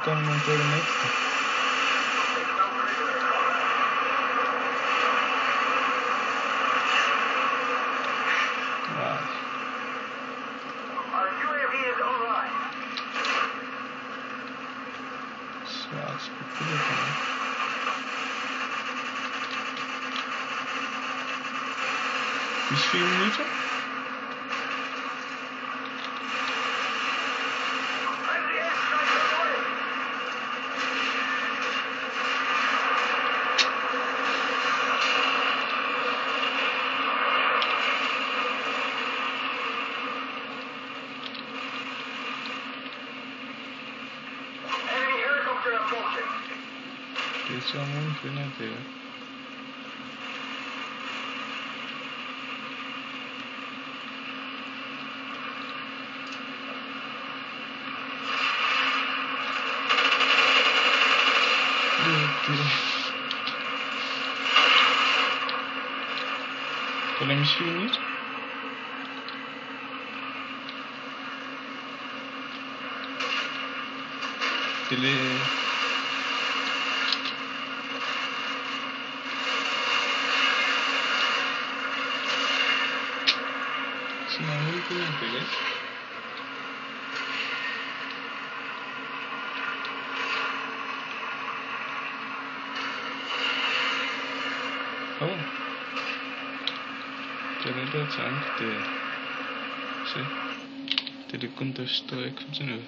buscar un motor extra. Vale. Svač, popilite, ne? Is 4 minuten? Dit is wel moeilijk weer net weer. Kan hij misschien niet? Delay. Is nou moeilijk te doen, hè? Oh. Teredat anche te. Sì. Te le contesto e continua.